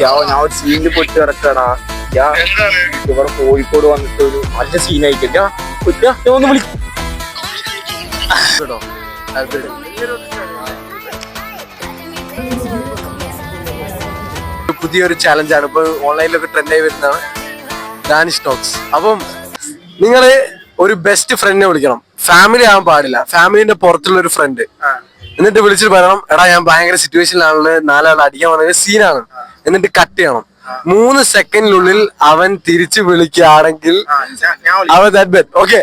ഞാൻ ഒരു സീനിൽ പൊട്ടി കിടക്കടാ. ഇവിടെ കോഴിക്കോട് വന്നിട്ട് ഒരു നല്ല സീനായിട്ടില്ല. ഒന്ന് വിളിക്കോ പുതിയൊരു ചാലഞ്ചാണ് ഇപ്പൊ ഓൺലൈനിലൊക്കെ ട്രെൻഡായി വരുന്നതാണ് ഡാനിഷ് ടോക്സ്. അപ്പം നിങ്ങള് ഒരു ബെസ്റ്റ് ഫ്രണ്ടിനെ വിളിക്കണം. ഫാമിലി ആവാൻ പാടില്ല, ഫാമിലിന്റെ പുറത്തുള്ള ഒരു ഫ്രണ്ട്. എന്നിട്ട് വിളിച്ചിട്ട് പറയണം, എടാ ഞാൻ ഭയങ്കര സിറ്റുവേഷനിലാണ്, നാലാൾ അടിക്കാൻ വന്ന സീനാണ്. എന്നിട്ട് കട്ട് ചെയ്യണം. 3 സെക്കൻഡിനുള്ളിൽ അവൻ തിരിച്ചു വിളിക്കുകയാണെങ്കിൽ ഓക്കെ.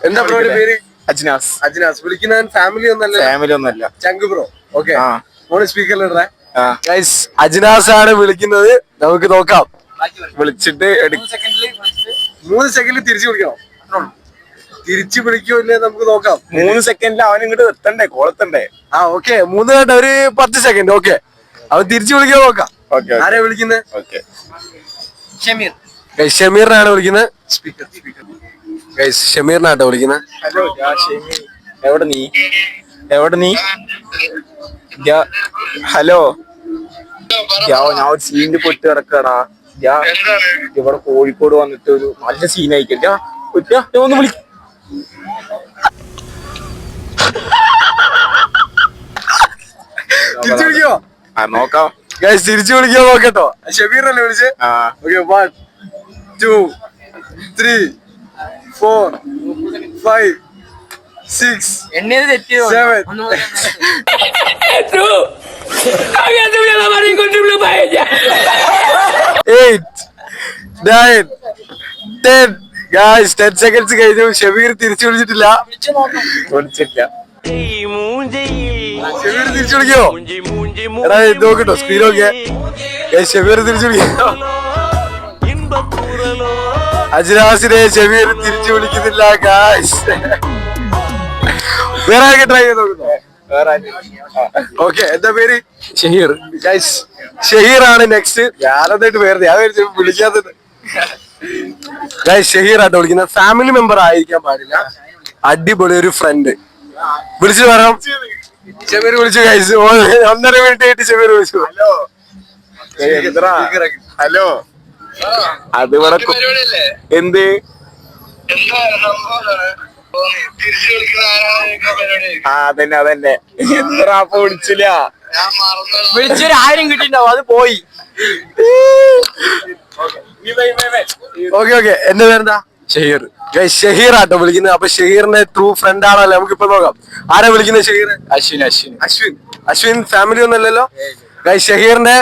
എന്താ ബ്രോയുടെ പേര്? അജ്നാസ്. അജ്നാസ്. വിളിക്കുന്നവൻ ഫാമിലി ഒന്നല്ല, ചങ്ക് ബ്രോ. ഓക്കെ, ഫോൺ സ്പീക്കറിലിടേ. അജ്നാസ് ആണ് വിളിക്കുന്നത്. നമുക്ക് നോക്കാം. വിളിച്ചിട്ട് 3 സെക്കൻഡിൽ തിരിച്ചു വിളിക്കണം. തിരിച്ചു വിളിക്കോ ഇല്ലേ നമുക്ക് നോക്കാം. 3 സെക്കൻഡിൽ അവൻ ഇങ്ങോട്ട് എത്തണ്ടേ, കോളെത്തണ്ടേ? ഓക്കെ, 3 കഴിഞ്ഞ ഒരു 10 സെക്കൻഡ്. ഓക്കെ, അവൻ തിരിച്ചു വിളിക്കാൻ നോക്കാം. ആരാ വിളിക്കുന്നത്? ഷമീറിനാണ് വിളിക്കുന്നത്. ഷമീറിനാട്ടോ വിളിക്കുന്നത്. ഹലോ, എവിടെ നീ? ഹലോ, ഞാൻ ഒരു സീനിൽ പൊട്ടി കിടക്കടാ. ഇവിടെ കോഴിക്കോട് വന്നിട്ട് ഒരു നല്ല സീനായിട്ടില്ല. ഒന്ന് വിളിക്കോ തിരിച്ചു വിളിക്കോ? നോക്കാം. തിരിച്ചു വിളിക്കോ നോക്കട്ടോ. ഷമീറിനല്ലേ വിളിച്ചേ? 1 2 3 4 5 6 7 8 9 10. 10 സെക്കൻഡ്സ് കഴിഞ്ഞു. ഷമീർ തിരിച്ചു വിളിച്ചിട്ടില്ല. ഷമീർ തിരിച്ചു വിളിക്കോ? എടാ ഇത് നോക്കട്ടോ, സ്ക്രീൻ നോക്കിയേ. ഷമീർ തിരിച്ചു വിളിക്കോ? അജ്നാസിനെ ഷമീർ തിരിച്ചു വിളിക്കുന്നില്ല. വേറെ ആരൊക്കെ ട്രൈ ചെയ്ത് നോക്കുന്നോ? ഓക്കെ, എന്താ പേര്? ഷഹീർ. ഷഹീർ ആണ് നെക്സ്റ്റ്. ഞാനതായിട്ട് വേറെ വിളിക്കാത്തത്. ഷഹീർ ആട്ടോ വിളിക്കുന്നത്. ഫാമിലി മെമ്പർ ആയിരിക്കാൻ പാടില്ല, അടിപൊളി ഒരു ഫ്രണ്ട്. വിളിച്ചു പറയാം. ഷമീർ വിളിച്ചു. 1.5 മിനിറ്റ് ആയിട്ട് ഷമീർ വിളിച്ചു. ഹലോ, അതിവിടെ എന്ത് അതന്നെ എന്താ വിളിച്ചില്ല. വിളിച്ചൊരു 1000 കിട്ടിണ്ടാവും, അത് പോയി. ഓക്കെ, എന്റെ പേരെന്താ? ഷഹീർ. ഷഹീർ ആട്ടോ വിളിക്കുന്നത്. അപ്പൊ ഷഹീറിന്റെ ട്രൂ ഫ്രണ്ട് ആണല്ലോ. നമുക്കിപ്പോ നോക്കാം. ആരാ വിളിക്കുന്നത്? ഷഹീർ. അശ്വിൻ ഫാമിലി ഒന്നല്ലല്ലോ. ഷഹീറിന്റെ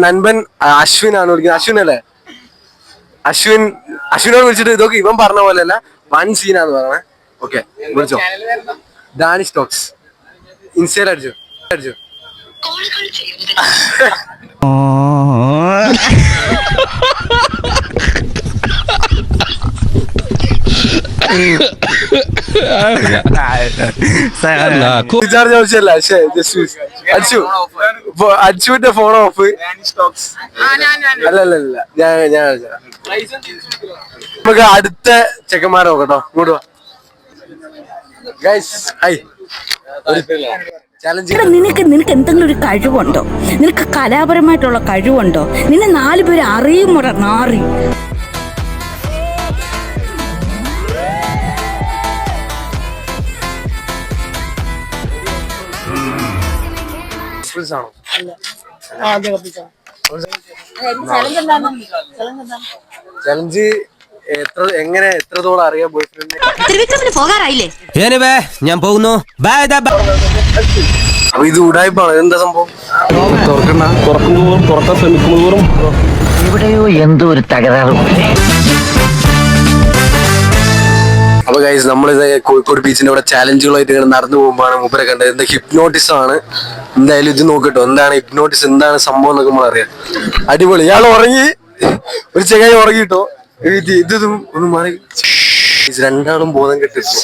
നൻപൻ അശ്വിൻ ആണ് വിളിക്കുന്നത്. അശ്വിൻ അല്ലേ? അശ്വിനോട് വിളിച്ചിട്ട് ഇതൊക്കെ ഇവൻ പറഞ്ഞ പോലെ അല്ല, 1 സീനാന്ന് പറഞ്ഞേ. ഓക്കെ, വിളിച്ചോ. ഡാനിഷ് ടോക്സ് ഇൻസ്റ്റയിൽ അടിച്ചോ. റീചാർജ് ആവശ്യമല്ല. അച്ചുവിന്റെ ഫോൺ ഓഫ്. അല്ലല്ല, ഞാൻ നമുക്ക് അടുത്ത ചെക്കന്മാരെ നോക്കട്ടോ. ഇങ്ങോട്ട് വാ. നിനക്ക് എന്തെങ്കിലും ഒരു കഴിവുണ്ടോ? നിനക്ക് കലാപരമായിട്ടുള്ള കഴിവുണ്ടോ? നിന്നെ 4 പേര് അറിയുമോടാ നാറി. ചലഞ്ച് എത്രത്തോളം അറിയാൻ ബോയ് ഫ്രണ്ട് പോകാറായില്ലേ? ഞാൻ പോകുന്നു. അപ്പൊ ഇത് ഉടായ്പാണ്. എന്താ സംഭവം? തുറക്കാൻ ശ്രമിക്കുന്നതോറും എവിടെയോ എന്തോ ഒരു തകരാറ്. അപ്പൊ ഗൈസ്, നമ്മളിത് കോഴിക്കോട് ബീച്ചിന്റെ ഇവിടെ ചാലഞ്ചുകളായിട്ട് ഇങ്ങനെ നടന്നു പോകുമ്പോഴാണ് മൂപ്പരെ കണ്ടത്. എന്താ ഹിപ്നോട്ടിസം ആണ്. എന്തായാലും ഇത് നോക്കട്ടോ, എന്താണ് ഹിപ്നോട്ടിസം, എന്താണ് സംഭവം എന്നൊക്കെ നമ്മൾ അറിയാം. അടിപൊളി. ഇയാൾ ഉറങ്ങി, ഒരു ചെങ്ങായി ഉറങ്ങിട്ടോ. ഇതും ഒന്ന് മാറി. രണ്ടാളും ബോധം കെട്ടിപ്പോ.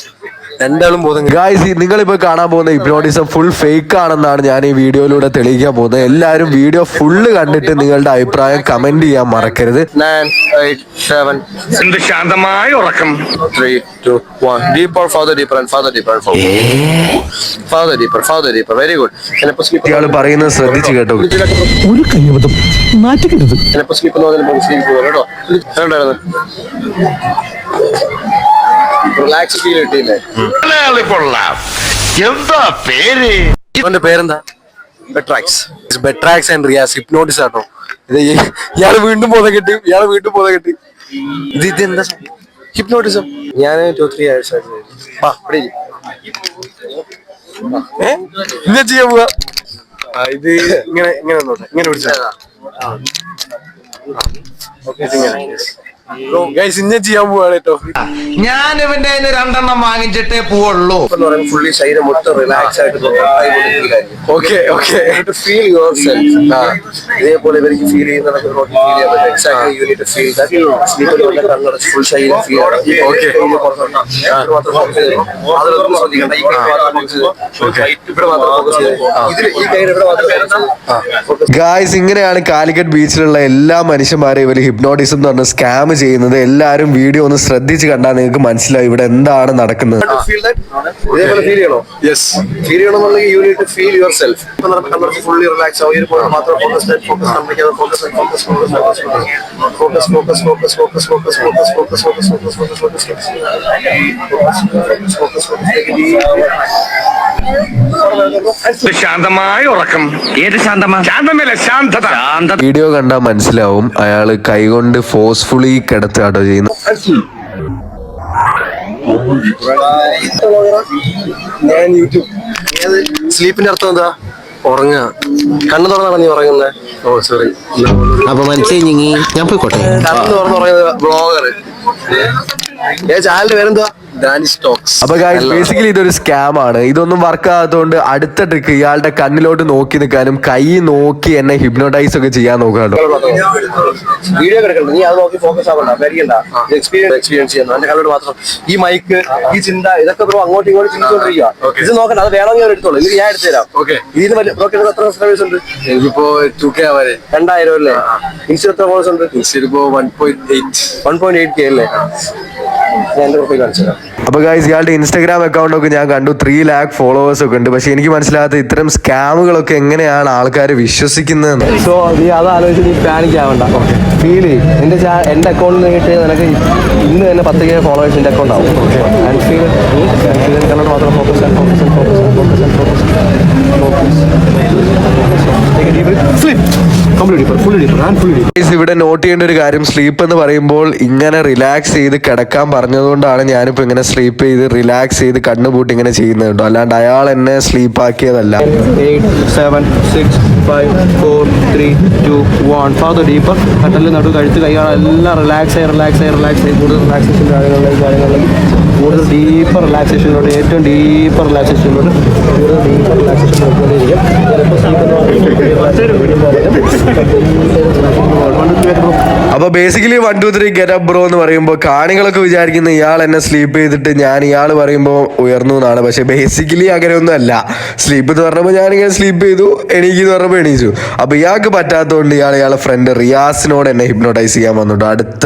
രണ്ടാളും ബോധം കെട്ടു. ഗായ്സ് നിങ്ങളിപ്പോ കാണാൻ പോകുന്ന ഹിപ്നോട്ടിസം ഫുൾ ഫേക്ക് ആണെന്നാണ് ഞാൻ ഈ വീഡിയോയിലൂടെ തെളിയിക്കാൻ പോകുന്നത്. എല്ലാവരും വീഡിയോ ഫുള്ള് കണ്ടിട്ട് നിങ്ങളുടെ അഭിപ്രായം കമന്റ് ചെയ്യാൻ മറക്കരുത്. 9, 8, 7, എന്ത് ശാന്തമായ ഉറക്കം. 3, 2, 1. Deeper, further deeper and further deeper and further. Further deeper, further deeper. Very good. ചിലപ്പോൾ സ്ലീപ്പ് ഇയാള് പറയുന്നത് ശ്രദ്ധിച്ച് കേട്ടോ. ഒരു കയ്യബദ്ധം നാറ്റിക്കരുത്. ചിലപ്പോൾ സ്ലീപ്പ് എന്ന് പറഞ്ഞാൽ സ്ലീപ്പ് പോകും കേട്ടോ. ഉണ്ടായിരുന്നു റിലാക്സ് ഫീൽ കിട്ടിയില്ലേ? എന്താ പേര്? ഇവന്റെ പേരെന്താ? ബെട്രാക്സ് ആൻഡ് റിയാസ് ഹിപ്നോട്ടിസ് ആട്ടോ. ഇത് ഇയാള് വീണ്ടും ബോധം കെട്ടി. ഇത് എന്താ ഹിപ്നോട്ടിസം? ഞാൻ 2-3 years ഇങ്ങനെ ചെയ്യാൻ പോവാ. ഇത് ഇങ്ങനെ നോട്ടെ, ഇങ്ങനെ പിടിച്ചാ ഗൈസ് ഇങ്ങനെ ചെയ്യാൻ പോവാണ് കേട്ടോ. ഞാൻ ഇവന്റെ 2 വാങ്ങിച്ചിട്ടേ പോവുള്ളൂ. ഫുള്ളി ശരീരം മൊത്തം റിലാക്സ് ആയിട്ട് ഫീൽ യുവർ സെൽഫ്. ഇതേപോലെ ഇവർക്ക് ഫീൽ ചെയ്യുന്ന ഫുൾ ശരീരം ഫീൽ ഗായ്സ് ഇങ്ങനെയാണ് കാലിക്കറ്റ് ബീച്ചിലുള്ള എല്ലാ മനുഷ്യന്മാരെയും ഇവര് ഹിപ്നോട്ടിസം എന്ന് പറഞ്ഞ സ്കാം ചെയ്യുന്നത്. എല്ലാരും വീഡിയോ ഒന്ന് ശ്രദ്ധിച്ച് കണ്ടാൽ നിങ്ങൾക്ക് മനസ്സിലാവും ഇവിടെ എന്താണ് നടക്കുന്നത്. ഇതേപോലെ ഫീൽ ചെയ്യണോ? യെസ്, ഫീൽ ചെയ്യണമെന്നുണ്ടെങ്കിൽ you need to feel yourself. Fully relax ആവും. മാത്രം ശാന്തമായ ഉറക്കം. ഏത് ശാന്തമല്ല, ശാന്തത. വീഡിയോ കണ്ടാൽ മനസ്സിലാവും അയാള് കൈകൊണ്ട് ഫോഴ്സ്ഫുള്ളി കിടത്താട്ടോ ചെയ്യുന്നു. ഞാൻ യൂട്യൂബ്. സ്ലീപ്പിന്റെ അർത്ഥം എന്താ? ഉറങ്ങുക. കണ്ണു തുറന്നാണ് നീ ഉറങ്ങുന്നത്? ഓ സോറി. അപ്പൊ മനസ്സിലായി, ഞാൻ പോയിക്കോട്ടെ. കണ്ണു തുറന്ന് പറയുന്നത് ബ്ലോഗർ. ചാനലിന്റെ പേരെന്താ? Danish talks. അപ്പൊ ബേസിക്കലി ഇതൊരു സ്കാം ആണ്. ഇതൊന്നും വർക്ക് ആകാത്തതുകൊണ്ട് അടുത്ത ട്രിക്ക് ഇയാളുടെ കണ്ണിലോട്ട് നോക്കി നിൽക്കാനും കൈ നോക്കി എന്നെ ഹിപ്നോട്ടൈസ് ഒക്കെ ചെയ്യാൻ നോക്കാട്ടോ. വീഡിയോ എടുക്കണ്ട, നീ അത് നോക്കി ഫോക്കസ് ആവണ്ട, വരികണ്ട. എക്സ്പീരിയൻസ് ചെയ്യുന്നു എന്റെ കണ്ണോട് മാത്രം. ഈ മൈക്ക്, ഈ ചിന്ത, ഇതൊക്കെ ബ്രോ അങ്ങോട്ടും ഇങ്ങോട്ടും ചിന്തിച്ചോണ്ടിരിക്കുക. ഇത് നോക്കണ്ട, അത് വേണമെങ്കിൽ അവർ എടുത്തോളൂ. ഇത് ഞാൻ എടുത്തു തരാം. ഇതിന് എത്ര സബ്സ്ക്രൈബേഴ്സ് ഉണ്ട്? എനിക്കിപ്പോ 2K വരെ. 2000 അല്ലേ? ഇൻസ്റ്റ എത്ര ഫോളോവേഴ്സ് ഉണ്ട്? ഇൻസ്റ്റയിലിപ്പോ 1.8K അല്ലേ? ഞാൻ എന്റെ പ്രൊഫൈൽ കാണിച്ചു തരാം. അപ്പൊ ഗൈസ് ഇയാളുടെ ഇൻസ്റ്റാഗ്രാം അക്കൗണ്ട് ഒക്കെ ഞാൻ കണ്ടു, 3 lakh ഫോളോവേഴ്സ് ഒക്കെ ഉണ്ട്. പക്ഷെ എനിക്ക് മനസ്സിലാകാത്ത ഇത്തരം സ്കാമുകളൊക്കെ എങ്ങനെയാണ് ആൾക്കാർ വിശ്വസിക്കുന്നതെന്ന്. സോ നീ അത് ആലോചിച്ച് നീ പാനിക് ആവണ്ട. ഫീൽ എന്റെ അക്കൗണ്ടിൽ കിട്ടിയ നിനക്ക് ഇന്ന് തന്നെ 10K ഫോളോവേഴ്സിന്റെ അക്കൗണ്ട് ആവും. മാത്രം ഫോക്കസ് ഇവിടെ നോട്ട് ചെയ്യേണ്ട ഒരു കാര്യം, സ്ലീപ്പ് എന്ന് പറയുമ്പോൾ ഇങ്ങനെ റിലാക്സ് ചെയ്ത് കിടക്കാൻ പറഞ്ഞതുകൊണ്ടാണ് ഞാനിപ്പോ ഇങ്ങനെ സ്ലീപ്പ് ചെയ്ത് റിലാക്സ് ചെയ്ത് കണ്ണുപൂട്ടി ഇങ്ങനെ ചെയ്യുന്നത് കേട്ടോ. അല്ലാണ്ട് അയാൾ എന്നെ സ്ലീപ്പ് ആക്കിയതല്ല. 8, 7, 6, 5, 4, 3, 2, 1. Farther deeper. കട്ടല് നടു കഴുത്ത് കൈകളെല്ലാം റിലാക്സ് ആയി കൂടുതൽ റിലാക്സേഷൻ്റെ കാര്യങ്ങളിലേക്ക് കൂടുതൽ ഡീപ്പർ റിലാക്സേഷനിലോട്ട്, ഏറ്റവും ഡീപ്പർ റിലാക്സേഷനിലോട്ട്, കൂടുതൽ ഡീപ്പർ റിലാക്സേഷനിലോട്ട് അപ്പൊ ബേസിക്കലി 1, 2, 3 ഗെറ്റ് അപ്പ് ബ്രോ എന്ന് പറയുമ്പോൾ കാണികളൊക്കെ വിചാരിക്കുന്ന ഇയാൾ എന്നെ സ്ലീപ്പ് ചെയ്തിട്ട് ഞാൻ ഇയാൾ പറയുമ്പോൾ ഉയർന്നു എന്നാണ്. പക്ഷെ ബേസിക്കലി അങ്ങനെയൊന്നും അല്ല. സ്ലീപ്പ് എന്ന് പറഞ്ഞപ്പോൾ ഞാനിങ്ങനെ സ്ലീപ്പ് ചെയ്തു, എണീക്കെന്ന് പറഞ്ഞപ്പോൾ എണീച്ചു. അപ്പൊ ഇയാൾക്ക് പറ്റാത്തതുകൊണ്ട് ഇയാളെ ഫ്രണ്ട് റിയാസിനോട് എന്നെ ഹിപ്നോട്ടൈസ് ചെയ്യാൻ വന്നിട്ടു. അടുത്ത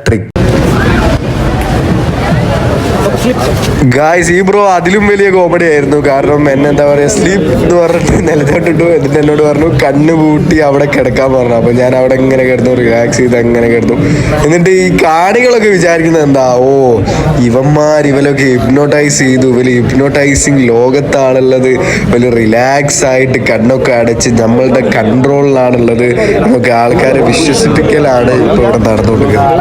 ട്രിക്ക് ഗായ്സ്, ഈ ബ്രോ അതിലും വലിയ കോമഡി ആയിരുന്നു. കാരണം എന്നെ എന്താ പറയാ, സ്ലീപ്പ് എന്ന് പറഞ്ഞിട്ട് നിലത്തോട്ടിട്ടു. എന്നിട്ട് എന്നോട് പറഞ്ഞു കണ്ണ് പൂട്ടി അവിടെ കിടക്കാൻ പറഞ്ഞു. അപ്പൊ ഞാൻ അവിടെ ഇങ്ങനെ കിടന്നു, റിലാക്സ് ചെയ്ത് അങ്ങനെ കിടന്നു. എന്നിട്ട് ഈ കാണികളൊക്കെ വിചാരിക്കുന്നത് എന്താ, ഓ ഇവലൊക്കെ ഹിപ്നോട്ടൈസ് ചെയ്തു, ഇവര് ഹിപ്നോട്ടൈസിങ് ലോകത്താണുള്ളത്, ഇവര് റിലാക്സ് ആയിട്ട് കണ്ണൊക്കെ അടച്ച് നമ്മളുടെ കൺട്രോളിലാണുള്ളത് എന്നൊക്കെ ആൾക്കാരെ വിശ്വസിപ്പിക്കലാണ് ഇപ്പൊ ഇവിടെ നടന്നുകൊണ്ടിരിക്കുന്നത്.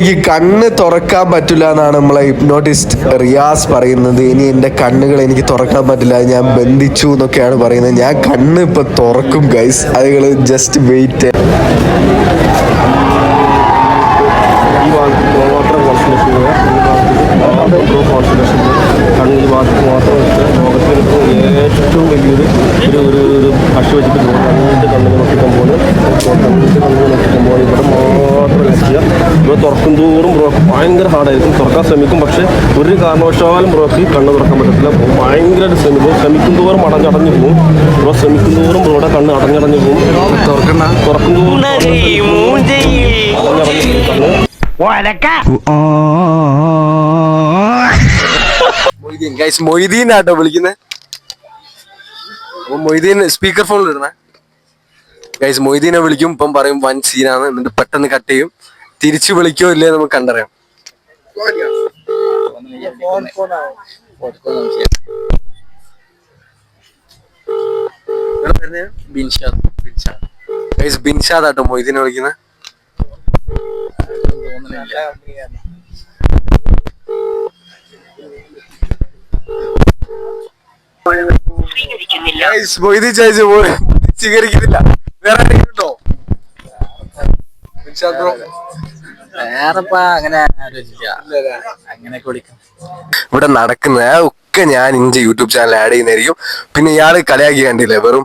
ഈ കണ്ണ് തുറക്കാൻ പറ്റില്ല എന്നാണ് നമ്മളെ ഹിപ്നോട്ടിസ്റ്റ് റിയാസ് പറയുന്നത്. ഇനി എന്റെ കണ്ണുകൾ എനിക്ക് തുറക്കാൻ പറ്റില്ല, ഞാൻ ബന്ധിച്ചു എന്നൊക്കെയാണ് പറയുന്നത്. ഞാൻ കണ്ണ് ഇപ്പൊ തുറക്കും ഗൈസ്, അതുകള് ജസ്റ്റ് വെയിറ്റ്. കണ്ണിൽ മാത്രം ലോകത്തിലിപ്പോൾ ഏറ്റവും വലിയൊരു ഒരു ഭക്ഷ്യ വെച്ചിട്ട് കണ്ണിൽ നോക്കിക്കാൻ പോകുന്നത് ഭയങ്കര ഹാർഡായിരിക്കും, തുറക്കാൻ ശ്രമിക്കും. പക്ഷെ ഒരു കാരണവശാലും ബ്രോക്ക് കണ്ണ് തുറക്കാൻ പറ്റത്തില്ല. ഭയങ്കരമായിട്ട് ശ്രമിക്കും തോറും അടഞ്ഞടഞ്ഞു പോകും. ബ്രോ തോറും ബ്രോയുടെ കണ്ണ് അടഞ്ഞടഞ്ഞു പോകും. തുറക്കും തോറും മൊയ്തീൻ ആട്ടോ വിളിക്കുന്നത്. അപ്പൊ മൊയ്തീൻ സ്പീക്കർ ഫോണിൽ ഇടണേ ഗൈസ്. മൊയ്തീനെ വിളിക്കും, ഇപ്പം പറയും വൻ സീനാണ്, എന്നിട്ട് പെട്ടെന്ന് കട്ട് ചെയ്യും. തിരിച്ചു വിളിക്കോ ഇല്ലേ നമുക്ക് കണ്ടറിയാം. ബിൻഷാദ് ആട്ടോ മൊയ്തീനെ വിളിക്കുന്നത്. മൊയ്തീൻ ചോദിച്ചു സ്വീകരിക്കുന്നില്ല. വേറെ ആരെങ്കിലും ഉണ്ടോ? ബിൻഷാദ് ബ്രോ ഇവിടെ നടക്കുന്ന ഒക്കെ ഞാൻ ഇഞ്ചി യൂട്യൂബ് ചാനൽ ആഡ് ചെയ്യുന്നതായിരിക്കും. പിന്നെ ഇയാള് കളിയാക്കി കണ്ടില്ലേ, വെറും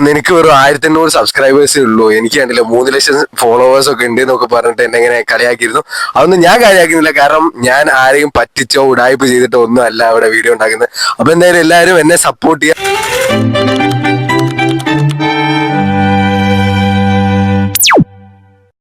നിനക്ക് വെറും 1500 സബ്സ്ക്രൈബേഴ്സേ ഉള്ളൂ, എനിക്ക് കണ്ടില്ല 3 ലക്ഷം ഫോളോവേഴ്സ് ഒക്കെ ഉണ്ട് എന്നൊക്കെ പറഞ്ഞിട്ട് എന്നെ ഇങ്ങനെ കളിയാക്കിയിരുന്നു. അതൊന്നും ഞാൻ കളിയാക്കുന്നില്ല, കാരണം ഞാൻ ആരെയും പറ്റിച്ചോ ഉടായ്പ ചെയ്തിട്ടോ ഒന്നും അല്ല അവിടെ വീഡിയോ ഉണ്ടാക്കുന്നത്. അപ്പൊ എന്തായാലും എല്ലാവരും എന്നെ സപ്പോർട്ട് ചെയ്യാം.